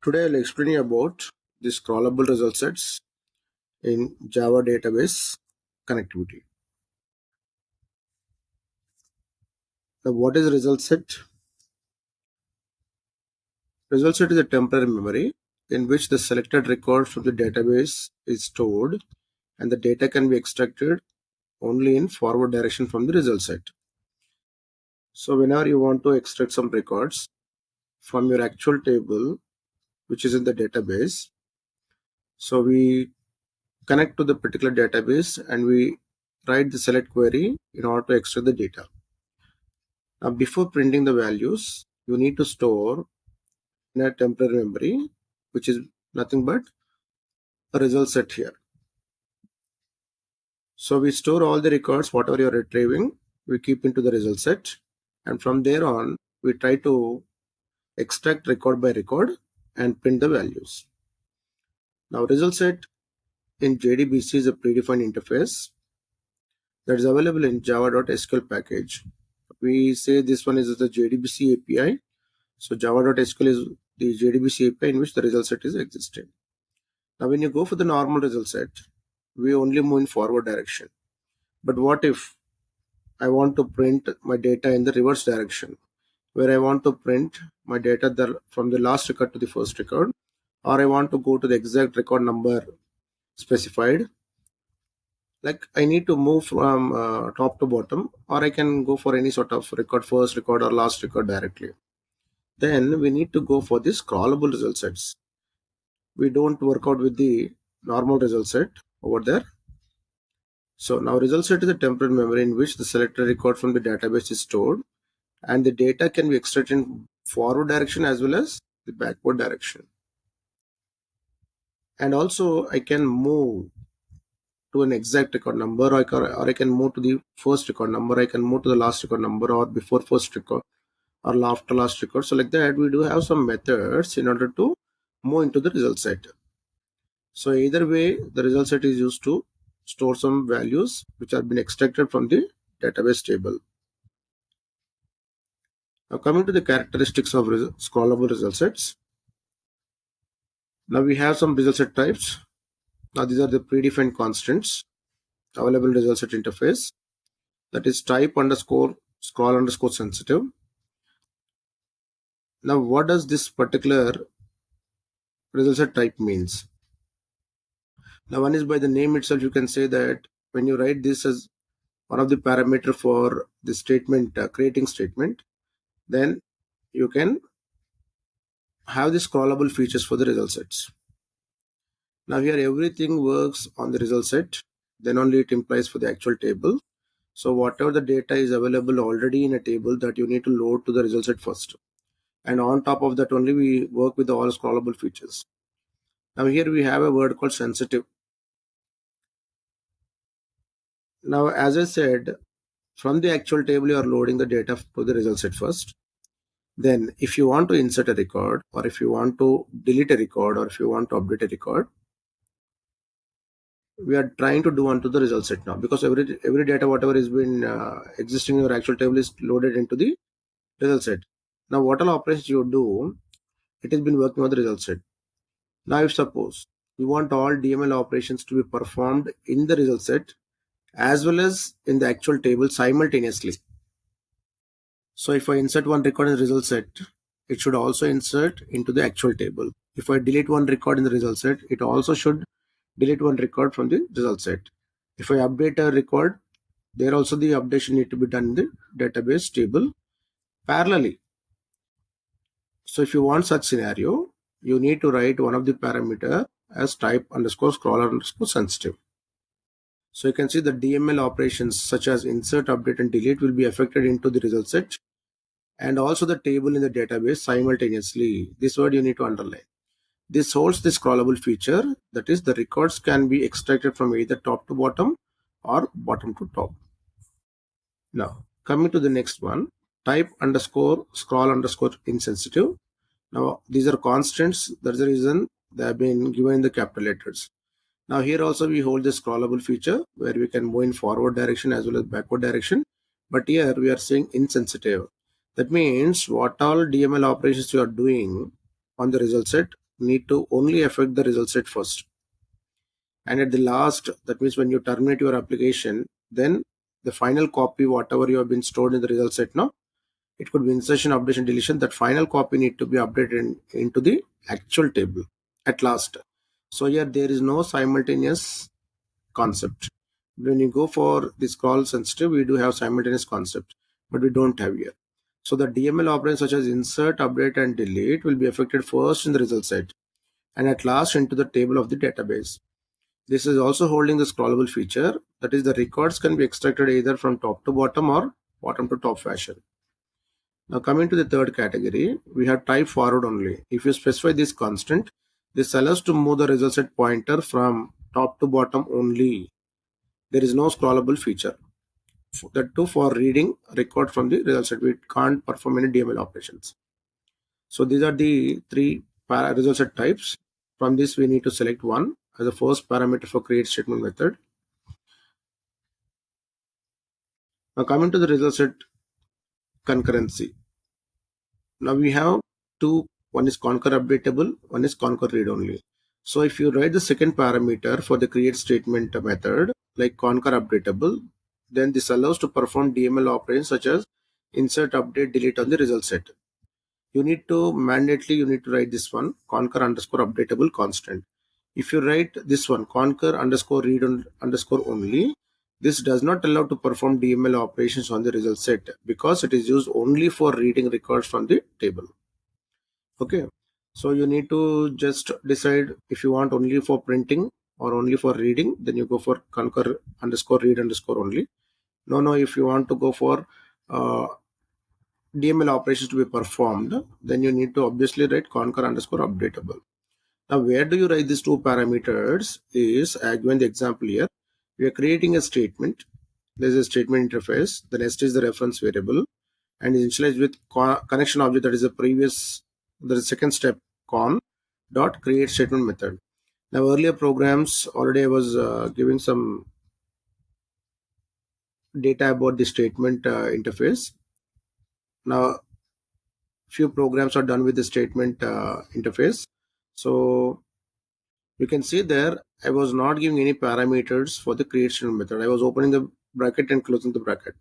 Today I'll explain you about the scrollable result sets in Java database connectivity. Now, what is result set? Result set is a temporary memory in which the selected record from the database is stored and the data can be extracted only in forward direction from the result set. So whenever you want to extract some records from your actual table which is in the database, so we connect to the particular database and we write the select query in order to extract the data. Now, before printing the values, you need to store in a temporary memory, which is nothing but a result set here. So we store all the records, whatever you're retrieving, we keep into the result set. And from there on, we try to extract record by record and print the values. Now, result set in Jdbc is a predefined interface that is available in java.sql package. We say this one is the Jdbc API. So java.sql is the Jdbc API in which the result set is existing. Now, when you go for the normal result set, we only move in forward direction. But what if I want to print my data in the reverse direction, where I want to print my data from the last record to the first record, or I want to go to the exact record number specified? Like I need to move from top to bottom, or I can go for any sort of record, first record or last record directly. Then we need to go for the scrollable result sets. We don't work out with the normal result set over there. So now result set is a temporary memory in which the selected record from the database is stored and the data can be extracted in forward direction as well as the backward direction. And also I can move to an exact record number, or I can move to the first record number, I can move to the last record number, or before first record or after last record. So like that we do have some methods in order to move into the result set. So either way, the result set is used to store some values which have been extracted from the database table. Now coming to the characteristics of scrollable result sets. Now we have some result set types. Now these are the predefined constants available in result set interface. That is type underscore scroll underscore sensitive. Now what does this particular result set type means? Now one is by the name itself, you can say that when you write this as one of the parameter for the statement, creating statement, then you can have the scrollable features for the result sets. Now here everything works on the result set, then only it implies for the actual table. So whatever the data is available already in a table, that you need to load to the result set first. And on top of that only we work with all scrollable features. Now here we have a word called sensitive. Now as I said, from the actual table you are loading the data to the result set first. Then if you want to insert a record, or if you want to delete a record, or if you want to update a record, we are trying to do onto the result set now, because every data whatever has been existing in your actual table is loaded into the result set. Now what all operations you do, it has been working on the result set. Now if suppose you want all DML operations to be performed in the result set as well as in the actual table simultaneously. So if I insert one record in the result set, it should also insert into the actual table. If I delete one record in the result set, it also should delete one record from the result set. If I update a record, there also the updation need to be done in the database table parallelly. So if you want such scenario, you need to write one of the parameter as type underscore scroll underscore sensitive. So you can see the DML operations such as insert, update and delete will be affected into the result set and also the table in the database simultaneously. This word you need to underline. This holds the scrollable feature, that is the records can be extracted from either top to bottom or bottom to top. Now coming to the next one, type underscore scroll underscore insensitive. Now these are constants, that's the reason they have been given in the capital letters. Now here also we hold the scrollable feature where we can move in forward direction as well as backward direction, but here we are saying insensitive. That means what all DML operations you are doing on the result set, need to only affect the result set first. And at the last, that means when you terminate your application, then the final copy, whatever you have been stored in the result set now, it could be insertion, updation, deletion. That final copy need to be updated into the actual table at last. So here there is no simultaneous concept. When you go for the scroll sensitive, we do have simultaneous concept, but we don't have here. So the DML operations such as insert, update, and delete will be affected first in the result set and at last into the table of the database. This is also holding the scrollable feature, that is the records can be extracted either from top to bottom or bottom to top fashion. Now coming to the third category, we have type forward only. If you specify this constant, this allows to move the result set pointer from top to bottom only. There is no scrollable feature. That too for reading record from the result set. We can't perform any DML operations. So these are the three result set types. From this we need to select one as the first parameter for create statement method. Now coming to the result set concurrency. Now we have two, one is concur updatable, one is concur read only. So if you write the second parameter for the create statement method like concur updatable, then this allows to perform DML operations such as insert, update, delete on the result set. You need to write this one concur underscore updatable constant. If you write this one concur underscore read underscore only, this does not allow to perform DML operations on the result set because it is used only for reading records from the table. Okay, so you need to just decide if you want only for printing or only for reading, then you go for concur underscore read underscore only. No, if you want to go for DML operations to be performed, then you need to obviously write concur underscore updatable. Now, where do you write these two parameters is, given the example here, we are creating a statement. There is a statement interface. The next is the reference variable and is initialized with connection object, that is the second step con dot create statement method. Now, earlier programs already I was giving some data about the statement interface. Now, few programs are done with the statement interface. So you can see there I was not giving any parameters for the create statement method. I was opening the bracket and closing the bracket.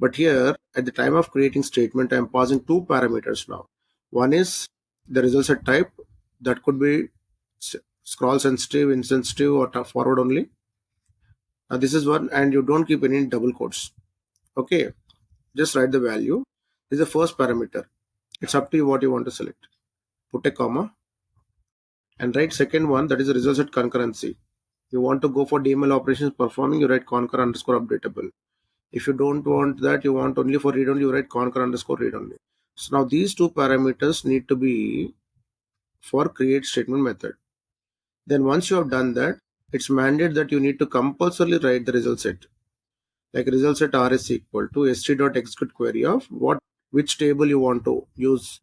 But here at the time of creating statement, I am passing two parameters now. One is the result set type, that could be scroll sensitive, insensitive, or forward only. Now this is one, and you don't keep any double quotes. Okay, just write the value. This is the first parameter. It's up to you what you want to select. Put a comma and write second one, that is the result set concurrency. You want to go for DML operations performing, you write concur underscore updatable. If you don't want that, you want only for read only, you write concur underscore read only. So now these two parameters need to be for create statement method. Then once you have done that, it's mandated that you need to compulsorily write the result set. Like result set R is equal to st.execute query of which table you want to use,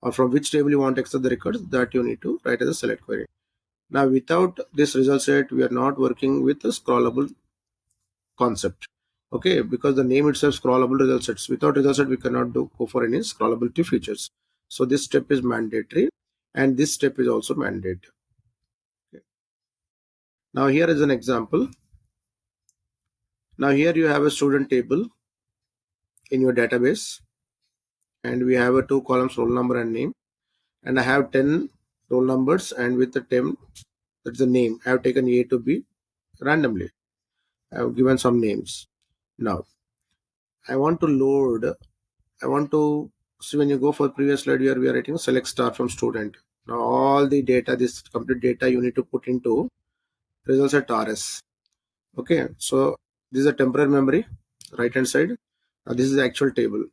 or from which table you want to extract the records, that you need to write as a select query. Now without this result set, we are not working with a scrollable concept. Okay, because the name itself scrollable result sets. Without result set, we cannot go for any scrollability features. So this step is mandatory and this step is also mandatory. Okay. Now here is an example. Now here you have a student table in your database and we have a two columns, roll number and name, and I have 10 roll numbers, and with the 10, that's the name. I have taken A to B randomly. I have given some names. Now I want to see, when you go for previous slide here, we are writing select star from student. Now all the data, this complete data you need to put into result set RS. Okay, so this is a temporary memory, right hand side. Now this is the actual table.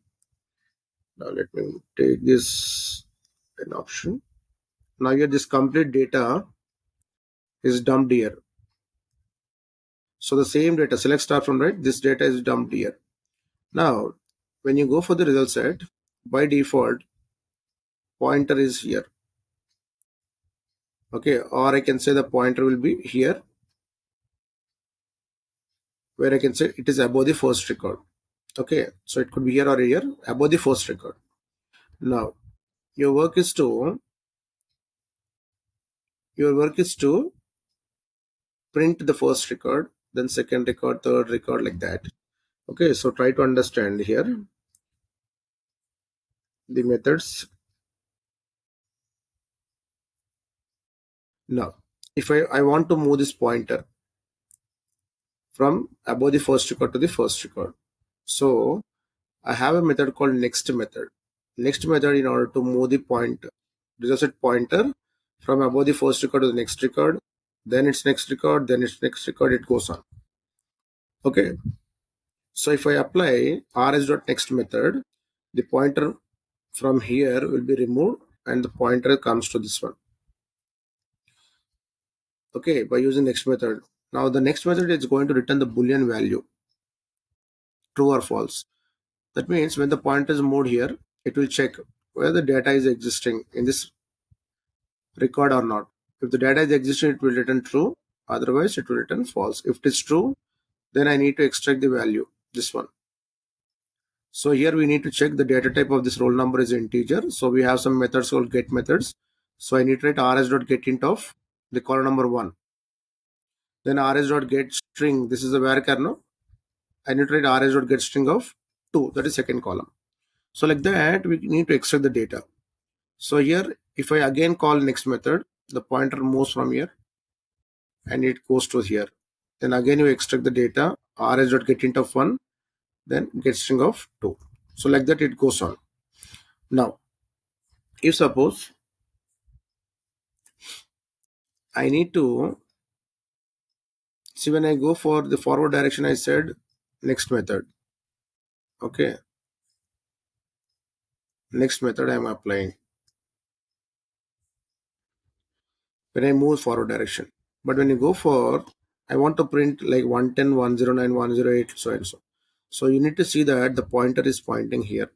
Now let me take this an option. Now here this complete data is dumped here. So the same data, select star from right, this data is dumped here. Now when you go for the result set, by default pointer is here. Okay, or I can say the pointer will be here, where I can say it is above the first record. Okay, so it could be here or here, above the first record. Now your work is to Your work is to print the first record, then second record, third record, like that. Okay, so try to understand here the methods. Now, if I want to move this pointer from above the first record to the first record, so I have a method called next method. Next method in order to move the result set pointer from above the first record to the next record, then its next record, then its next record, it goes on. Okay, so if I apply rs.next method, the pointer from here will be removed and the pointer comes to this one. Okay, by using next method. Now the next method is going to return the boolean value, true or false. That means when the pointer is moved here, it will check whether the data is existing in this record or not. If the data is existing, it will return true. Otherwise, it will return false. If it is true, then I need to extract the value, this one. So here we need to check the data type of this roll number is integer. So we have some methods called get methods. So I need to write rs.getInt of the column number 1. Then rs.getString, this is a varchar, no? I need to write rs.getString of 2, that is second column. So like that, we need to extract the data. So here, if I again call next method, the pointer moves from here and it goes to here. Then again you extract the data, rs.getInt of 1, then getString of 2. So like that it goes on. Now, if suppose I need to see, when I go for the forward direction, I said next method. Okay, next method I am applying when I move forward direction. But when you go for, I want to print like 110, 109, 108, so and so. So you need to see that the pointer is pointing here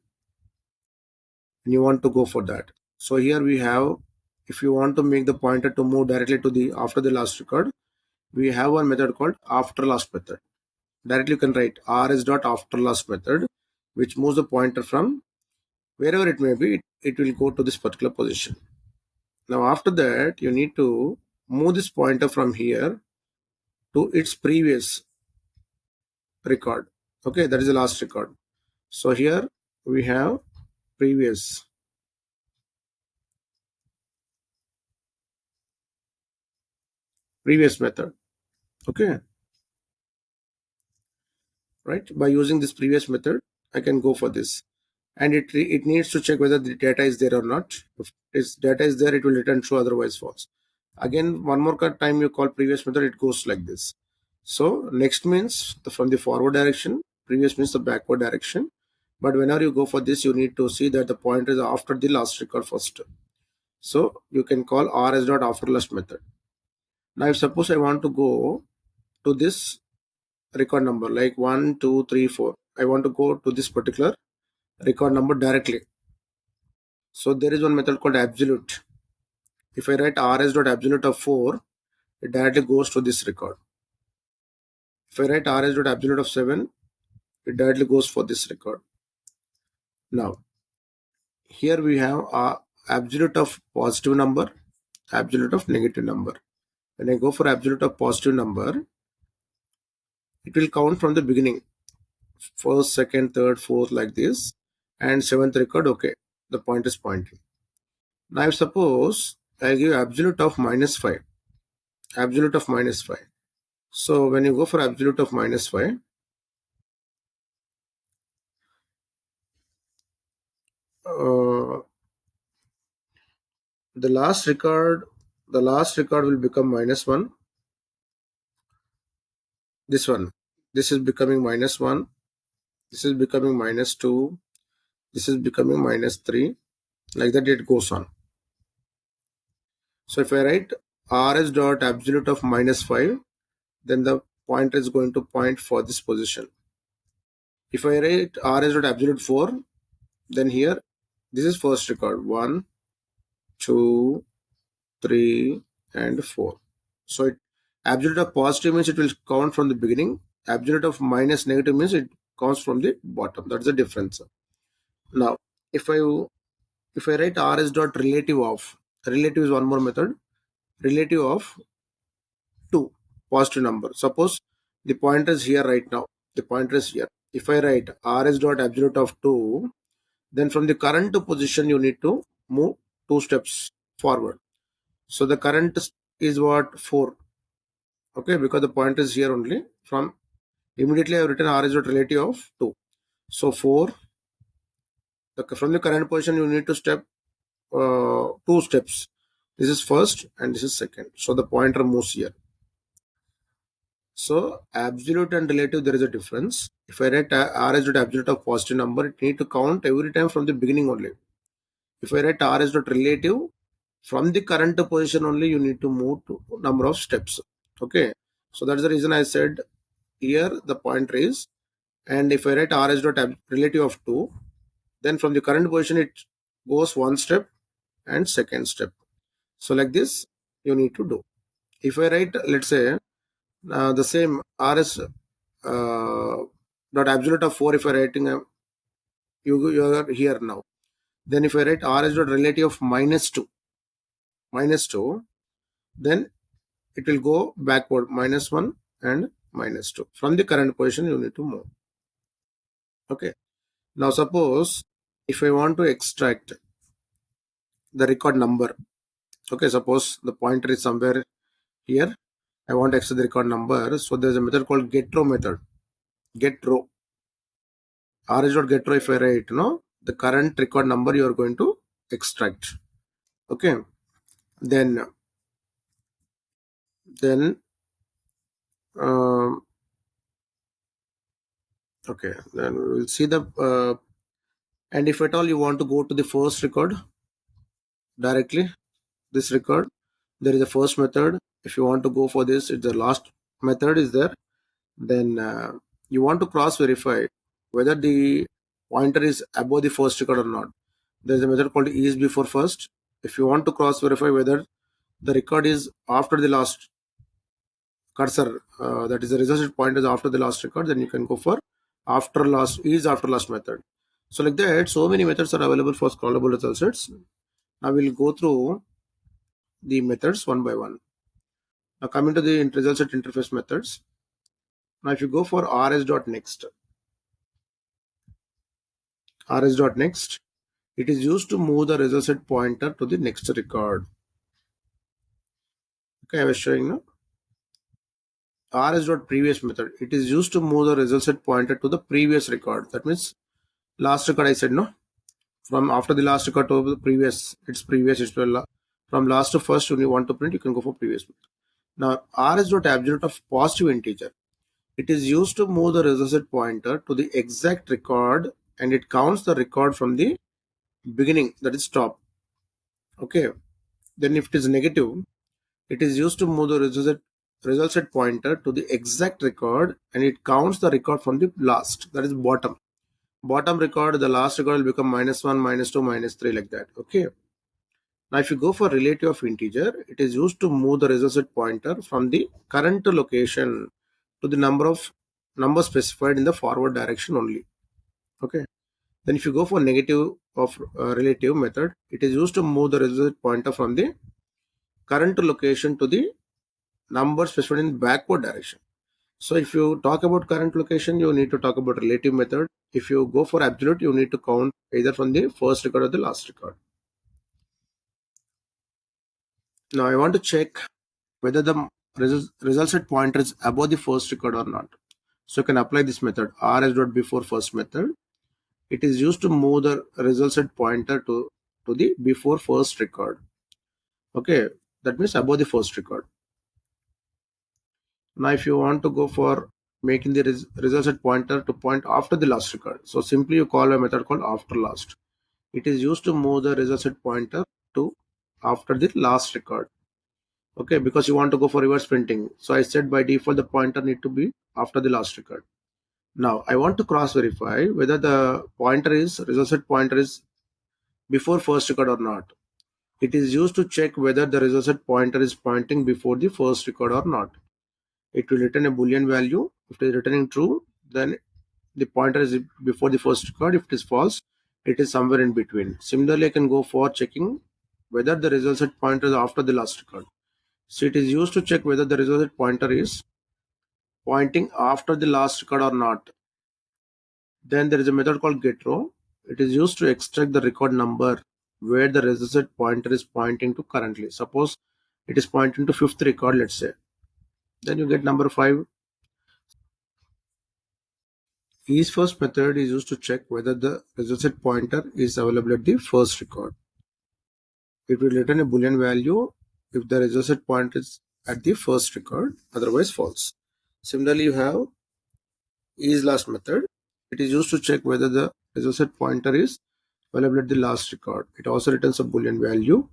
and you want to go for that. So here we have, if you want to make the pointer to move directly to the after the last record, we have one method called after last method. Directly you can write rs.afterLast method, which moves the pointer from wherever it may be, it will go to this particular position. Now after that, you need to move this pointer from here to its previous record. Okay, that is the last record. So here we have previous method. Okay, right? By using this previous method, I can go for this. And it needs to check whether the data is there or not. If its data is there, it will return true, otherwise false. Again, one more time you call previous method, it goes like this. So next means from the forward direction, previous means the backward direction. But whenever you go for this, you need to see that the pointer is after the last record first. So you can call rs.afterLast method. Now if suppose I want to go to this record number like 1, 2, 3, 4, I want to go to this particular record number directly. So there is one method called absolute. If I write rs.absolute of 4, it directly goes to this record. If I write rs.absolute of 7, it directly goes for this record. Now, here we have absolute of positive number, absolute of negative number. When I go for absolute of positive number, it will count from the beginning. First, second, third, fourth, like this. And seventh record, okay, the point is pointing. Now, if suppose I give absolute of -5, absolute of -5. So when you go for absolute of -5, the last record will become -1. This one, this is becoming -1. This is becoming -2. This is becoming -3. Like that it goes on. So if I write rs dot absolute of -5, then the pointer is going to point for this position. If I write rs dot absolute 4, then here this is first record 1, 2, 3, and 4. So absolute of positive means it will count from the beginning. Absolute of minus negative means it counts from the bottom. That's the difference. Now, if I write rs dot relative of, relative is one more method. relative of 2 positive number. Suppose the pointer is here right now. The pointer is here. If I write rs dot absolute of 2, then from the current position you need to move 2 steps forward. So the current is what? 4. Okay, because the pointer is here only. From immediately I have written rs dot relative of 2. So 4. From the current position you need to step 2 steps. This is first and this is second. So the pointer moves here. So absolute and relative, there is a difference. If I write rs dot absolute of positive number, it need to count every time from the beginning only. If I write rs dot relative, from the current position only you need to move to number of steps. Okay, so that's the reason I said here the pointer is, and if I write rs dot relative of 2, then from the current position it goes 1 step and second step. So like this you need to do. If I write, let's say, the same rs dot absolute of 4, if I writing you are here now, then if I write rs dot relative of minus 2, then it will go backward, -1 and -2. From the current position you need to move. Okay, now suppose if I want to extract the record number. Okay, suppose the pointer is somewhere here, I want to extract the record number. So there's a method called getRow method. GetRow. rs.getRow, if I write the current record number you are going to extract. Okay, then um, okay, then we will see the and if at all you want to go to the first record directly, this record, there is a first method. If you want to go for this, it's the last method is there. Then you want to cross verify whether the pointer is above the first record or not. There is a method called is before first. If you want to cross verify whether the record is after the last cursor, that is the result point is after the last record, then you can go for after last method. So like that, so many methods are available for scrollable result sets. Now we'll go through the methods one by one. Now coming to the result set interface methods. Now if you go for rs.next, it is used to move the result set pointer to the next record. Okay, I was showing now. rs.previous method, it is used to move the result set pointer to the previous record. That means last record I said no. From after the last record to the previous, it's well, from last to first when you want to print, you can go for previous. Now rs.absolute of positive integer, it is used to move the result set pointer to the exact record and it counts the record from the beginning, that is top. Okay, then if it is negative, it is used to move the result set pointer to the exact record and it counts the record from the last, that is bottom record. The last record will become -1, -2, -3 like that. Okay, now if you go for relative of integer, it is used to move the result set pointer from the current location to the number specified in the forward direction only. Okay, then if you go for negative of relative method, it is used to move the result set pointer from the current location to the number specified in backward direction. So if you talk about current location, you need to talk about relative method. If you go for absolute, you need to count either from the first record or the last record. Now I want to check whether the result set pointer is above the first record or not. So you can apply this method, rs.before first method. It is used to move the result set pointer to the before first record. Okay, that means above the first record. Now if you want to go for making the result set pointer to point after the last record, so simply you call a method called after last. It is used to move the result set pointer to after the last record. Okay, because you want to go for reverse printing, so I said by default the pointer need to be after the last record. Now I want to cross verify whether the result set pointer is before first record or not. It is used to check whether the result set pointer is pointing before the first record or not. It will return a boolean value. If it is returning true, then the pointer is before the first record. If it is false, it is somewhere in between. Similarly, I can go for checking whether the result set pointer is after the last record. So it is used to check whether the ResultSet pointer is pointing after the last record or not. Then there is a method called getRow. It is used to extract the record number where the ResultSet pointer is pointing to currently. Suppose it is pointing to fifth record, let's say. Then you get number 5. Each first method is used to check whether the ResultSet pointer is available at the first record. It will return a boolean value if the ResultSet pointer is at the first record, otherwise false. Similarly, you have isLast method. It is used to check whether the ResultSet pointer is available at the last record. It also returns a boolean value.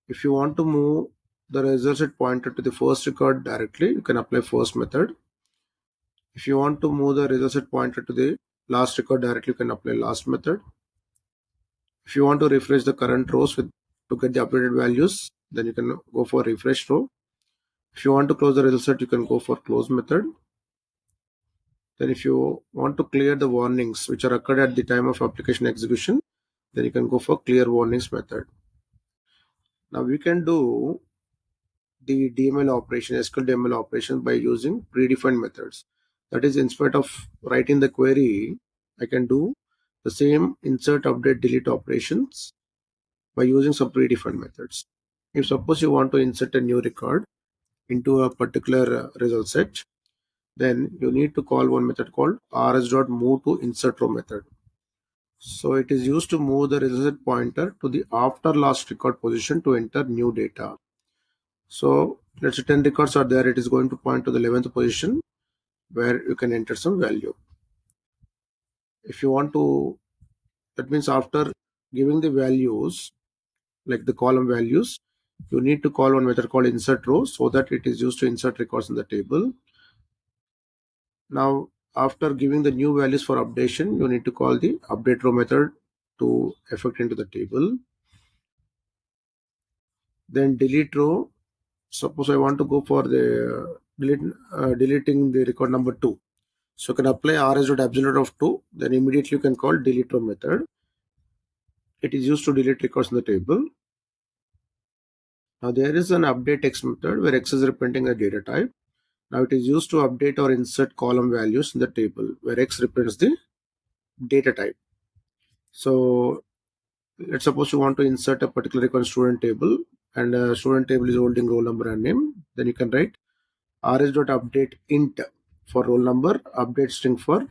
If you want to move the ResultSet pointer to the first record directly, you can apply first method. If you want to move the ResultSet pointer to the last record directly, you can apply last method. If you want to refresh the current rows to get the updated values, then you can go for refresh row. If you want to close the ResultSet, you can go for close method. Then if you want to clear the warnings which are occurred at the time of application execution, then you can go for clear warnings method. Now we can do the DML operation, SQL DML operation by using predefined methods. That is, instead of writing the query, I can do the same insert, update, delete operations by using some predefined methods. If suppose you want to insert a new record into a particular result set, then you need to call one method called rs.move to insert row method. So it is used to move the result pointer to the after last record position to enter new data. So let's say 10 records are there, it is going to point to the 11th position where you can enter some value. If you want to, that means after giving the values, like the column values, you need to call one method called insert row so that it is used to insert records in the table. Now, after giving the new values for updation, you need to call the update row method to effect into the table. Then delete row. Suppose I want to go for the deleting the record number 2. So you can apply rs.absolute of 2. Then immediately you can call delete row method. It is used to delete records in the table. Now there is an update X method where X is representing a data type. Now it is used to update or insert column values in the table where X represents the data type. So let's suppose you want to insert a particular record student table, and a student table is holding roll number and name. Then you can write rs.update int for roll number, update string for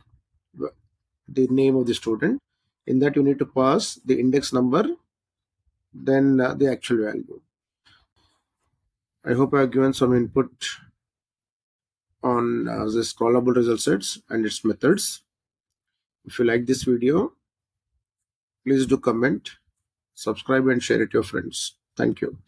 the name of the student. In that you need to pass the index number, then the actual value. I hope I have given some input on the scrollable result sets and its methods. If you like this video, please do comment, subscribe and share it to your friends. Thank you.